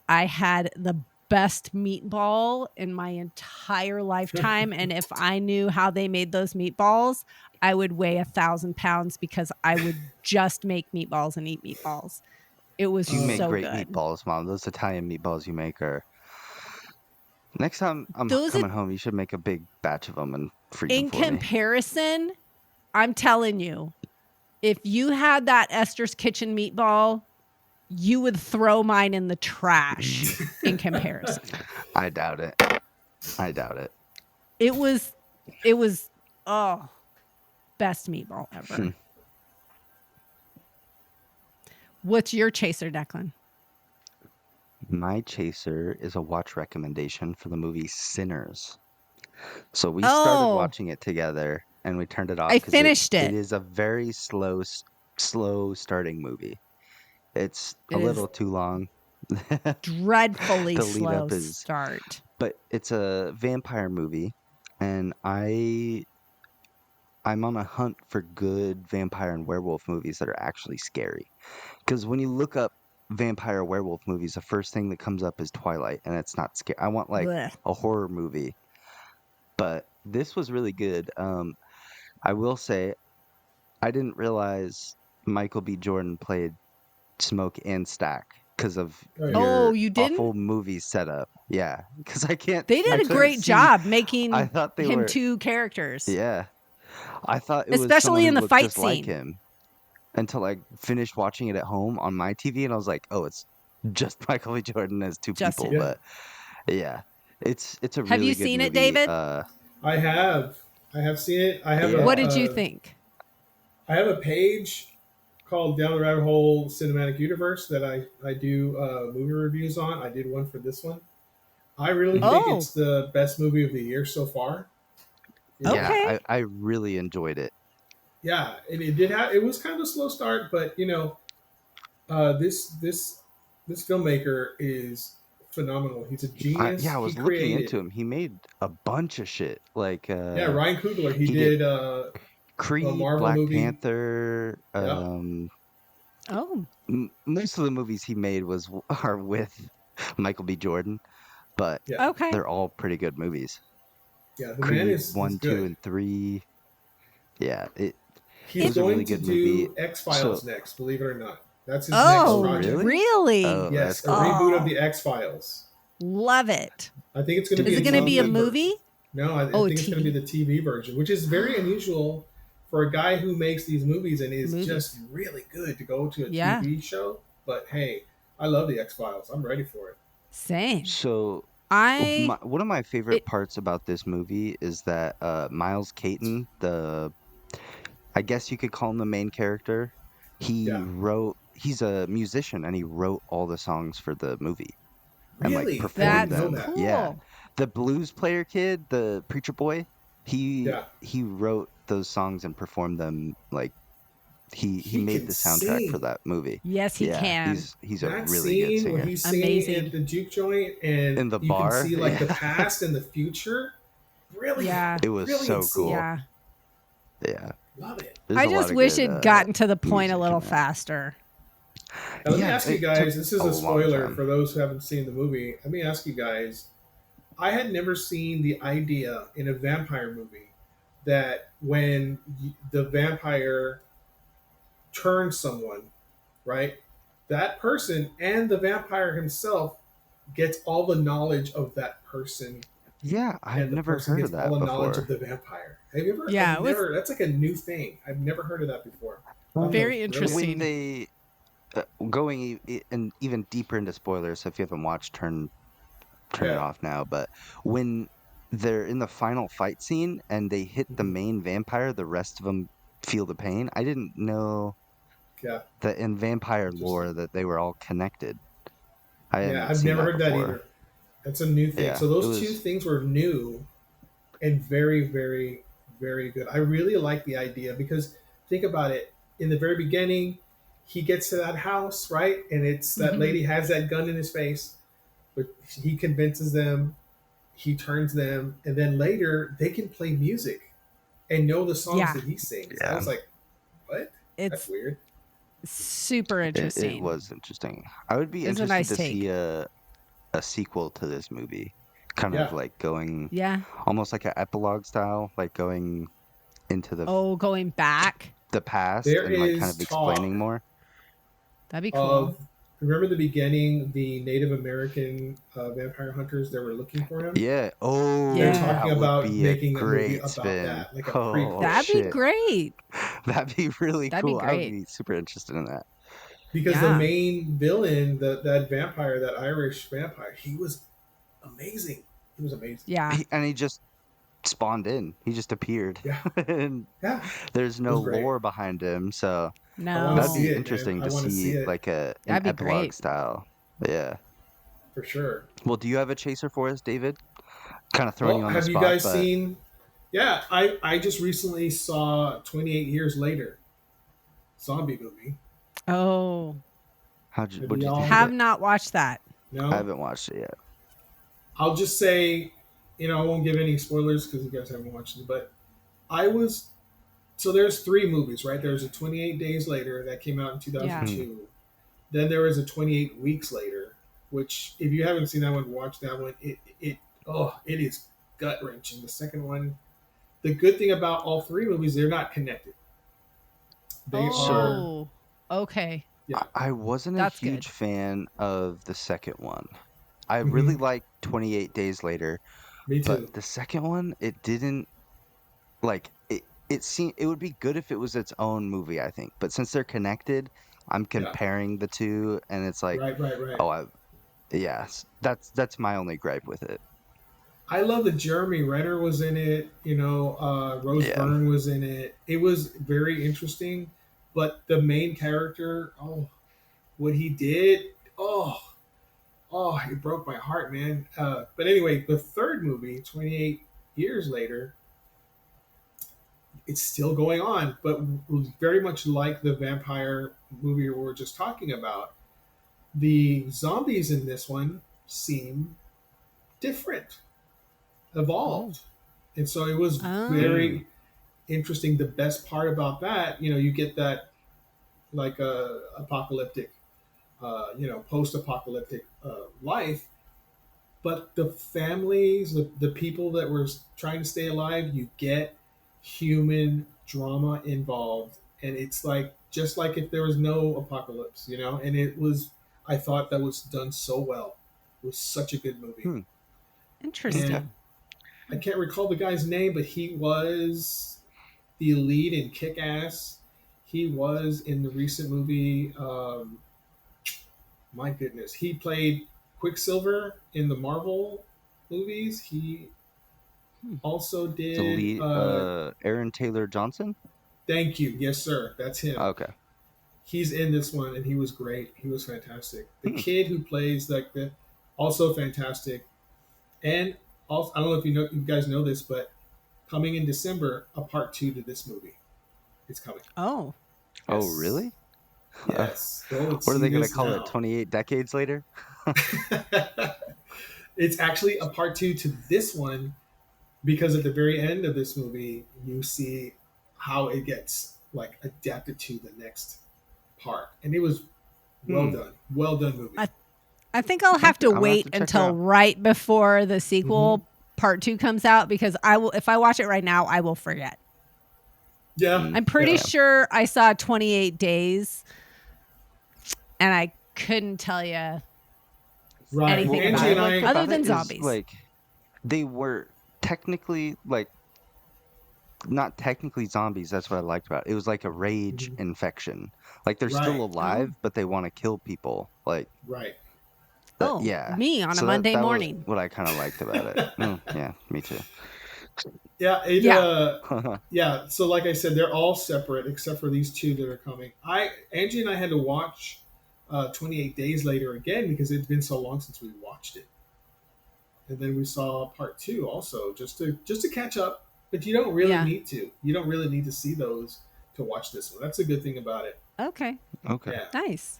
I had the best meatball in my entire lifetime. And if I knew how they made those meatballs, I would weigh 1,000 pounds because I would just make meatballs and eat meatballs. It was so good. You make great meatballs, Mom. Those Italian meatballs you make are... Next time I'm coming home, you should make a big batch of them and freeze them for me. In comparison, I'm telling you, if you had that Esther's Kitchen meatball, you would throw mine in the trash in comparison. I doubt it. It was best meatball ever. What's your chaser, Declan? My chaser is a watch recommendation for the movie Sinners. So we started watching it together, and we turned it off. I finished it. It is a very slow starting movie. It's a It little is too long. dreadfully The lead slow up is start. But it's a vampire movie, and I'm on a hunt for good vampire and werewolf movies that are actually scary. Because when you look up vampire werewolf movies, the first thing that comes up is Twilight, and it's not scary. I want like Blech. a horror movie, but this was really good. I will say, I didn't realize Michael B. Jordan played Smoke and Stack because of your you didn't? awful movie setup. Yeah, because I can't. They did a great job making him two characters. Yeah, I thought it was especially in the fight just scene. like him until I finished watching it at home on my TV, and I was like, oh, it's just Michael B. Jordan as two people. Yeah. But yeah, it's a really Have you good seen movie. it, David? I have seen it. I have. What did you think? I have a page called Down the Rabbit Hole Cinematic Universe that I do movie reviews on. I did one for this one. I really think it's the best movie of the year so far. Yeah, I really enjoyed it. Yeah, and it did have. It was kind of a slow start, but this filmmaker is phenomenal. He's a genius. I was looking into him. He made a bunch of shit. Like Ryan Coogler. He did Creed, a Marvel Black movie. Panther. Oh. Most of the movies he made are with Michael B. Jordan, but they're all pretty good movies. Yeah, the Creed man is 1, good. 2, and 3. Yeah, He's a going really to good do movie. X-Files next, believe it or not. That's his next project. Really? Yes, a reboot of the X-Files. Love it. I think it's going to be. Is it going to be a movie? No, I think it's going to be the TV version, which is very unusual for a guy who makes these movies and is just really good to go to a TV show. But hey, I love the X-Files. I'm ready for it. Same. So one of my favorite parts about this movie is that Miles Caton, I guess you could call him the main character. He's a musician and he wrote all the songs for the movie. Really? And like performed them. Cool. Yeah. The blues player kid, the preacher boy, he wrote those songs and performed them. Like he made the soundtrack for that movie. Yes, he can. He's a really good singer. Where he's singing at the juke joint and in the you bar, can see like the past and the future. Really? Yeah. It was so cool. Yeah. Yeah. Love it. I just wish it'd gotten to the point a little faster. Now, let me ask you guys, this is a spoiler for those who haven't seen the movie. Let me ask you guys, I had never seen the idea in a vampire movie that when the vampire turns someone, right, that person and the vampire himself gets all the knowledge of that person. Yeah, I've never heard of that all the before. knowledge of the vampire. Have you ever? Yeah, that's like a new thing. I've never heard of that before. Very interesting. When they going even deeper into spoilers, so if you haven't watched, turn it off now. But when they're in the final fight scene and they hit the main vampire, the rest of them feel the pain. I didn't know that in vampire lore that they were all connected. I've never heard that either. That's a new thing. So those two things were new and very, very, very good. I really like the idea because think about it. In the very beginning, he gets to that house, right? And it's that lady has that gun in his face, but he convinces them, he turns them, and then later they can play music and know the songs that he sings. I was like, what? That's weird. Super interesting. It was interesting. I would be interested to see a sequel to this movie. Kind of like going almost like an epilogue style, like going into the going back the past there and like kind of explaining more. That'd be cool. Remember the beginning, the Native American vampire hunters that were looking for him? Yeah. They're talking about making a movie about that. Like a prequel. That'd be great. That'd be really cool. Be I would be super interested in that. Because the main villain, that vampire, that Irish vampire, he was amazing. He was amazing. Yeah. And he just spawned in. He just appeared. Yeah. And Yeah. there's It no was great. lore behind him, so No. wanna that'd see be it, interesting man. I to wanna see see it. like an That'd be epilogue great. style. Yeah. For sure. Well, do you have a chaser for us, David? Kind of throwing Well, you on the have you spot, guys but seen? Yeah, I just recently saw 28 Years Later, zombie movie. Oh, what Have do you y'all- think have of it? not watched that. No, I haven't watched it yet. I'll just say, I won't give any spoilers because you guys haven't watched it. But so there's 3 movies, right? There's a 28 Days Later that came out in 2002. Then there was a 28 Weeks Later, which if you haven't seen that one, watch that one. It is gut wrenching. The second one. The good thing about all 3 movies, they're not connected. They are. Oh, okay. Yeah. I wasn't That's a huge good. fan of the second one. I Mhm. really liked 28 Days Later, Me too. but the second one, it didn't like it. It seemed it would be good if it was its own movie, I think. But since they're connected, I'm comparing the two, and it's like, Right. oh, yes, that's my only gripe with it. I love that Jeremy Renner was in it. Rose Yeah. Byrne was in it. It was very interesting, but the main character, what he did, it broke my heart, man. But anyway, the third movie, 28 Years Later, it's still going on, but very much like the vampire movie we were just talking about. The zombies in this one seem different, evolved. And so it was very interesting. The best part about that, you get that like apocalyptic, post-apocalyptic life, but the families, the people that were trying to stay alive, you get human drama involved, and it's like just like if there was no apocalypse, and I thought that was done so well. It was such a good movie. Interesting. And I can't recall the guy's name, but he was the lead in Kick-Ass. He was in the recent movie. My goodness, he played Quicksilver in the Marvel movies. He also did The lead, Aaron Taylor Johnson. Thank you. Yes, sir. That's him. Okay. He's in this one, and he was great. He was fantastic. The kid who plays also fantastic. And also, I don't know if you guys know this, but coming in December, a part 2 to this movie is coming. Oh. Yes. Oh, really? Yes. What are they going to call it? 28 Decades Later? It's actually a part 2 to this one, because at the very end of this movie, you see how it gets like adapted to the next part, and it was well done movie. I think I'll have to wait until right before the sequel part 2 comes out, because if I watch it right now, I will forget. Yeah. I'm pretty sure I saw 28 Days, and I couldn't tell you anything about it, other than zombies. Like, they were technically not technically zombies. That's what I liked about it. It was like a rage infection. Like they're still alive, but they want to kill people. Like me on a Monday morning. Was what I kind of liked about it. Yeah, me too. Yeah. So like I said, they're all separate except for these 2 that are coming. Angie and I had to watch 28 Days Later again because it's been so long since we watched it. And then we saw part 2 also just to catch up. But you don't really need to. You don't really need to see those to watch this one. That's a good thing about it. Okay. Yeah. Nice.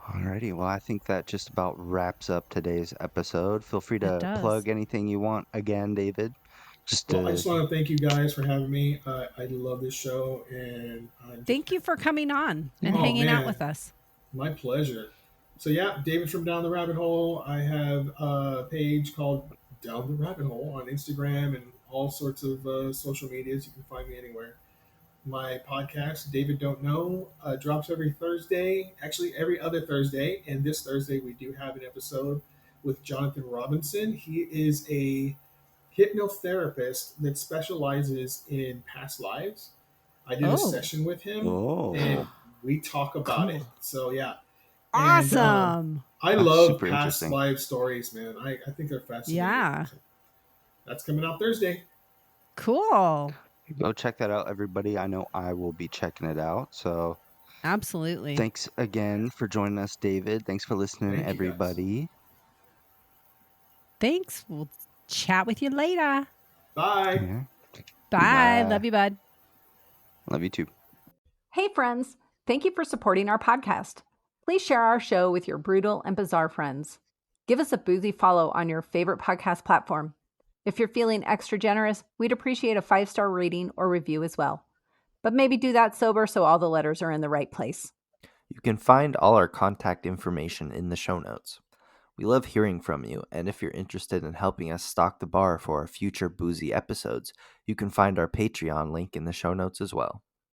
Alrighty. Well, I think that just about wraps up today's episode. Feel free to plug anything you want again, David. I just want to thank you guys for having me. I love this show, and thank you for coming on and hanging out with us. My pleasure. So David from Down the Rabbit Hole. I have a page called Down the Rabbit Hole on Instagram and all sorts of social medias. You can find me anywhere. My podcast, David Don't Know, drops every Thursday, actually every other Thursday. And this Thursday, we do have an episode with Jonathan Robinson. He is a hypnotherapist that specializes in past lives. I did a session with him, and we talk about it. So, Awesome. I love past life stories, man. I think they're fascinating. Yeah. That's coming out Thursday. Cool. Go check that out, everybody. I know I will be checking it out. So Absolutely. thanks again for joining us, Dayvid. Thanks for listening, Thank you, guys. everybody. Thanks. We'll chat with you later. Bye. Yeah. Bye. Bye. Love you, bud. Love you too. Hey, friends. Thank you for supporting our podcast. Please share our show with your brutal and bizarre friends. Give us a boozy follow on your favorite podcast platform. If you're feeling extra generous, we'd appreciate a 5-star rating or review as well. But maybe do that sober so all the letters are in the right place. You can find all our contact information in the show notes. We love hearing from you, and if you're interested in helping us stock the bar for our future boozy episodes, you can find our Patreon link in the show notes as well.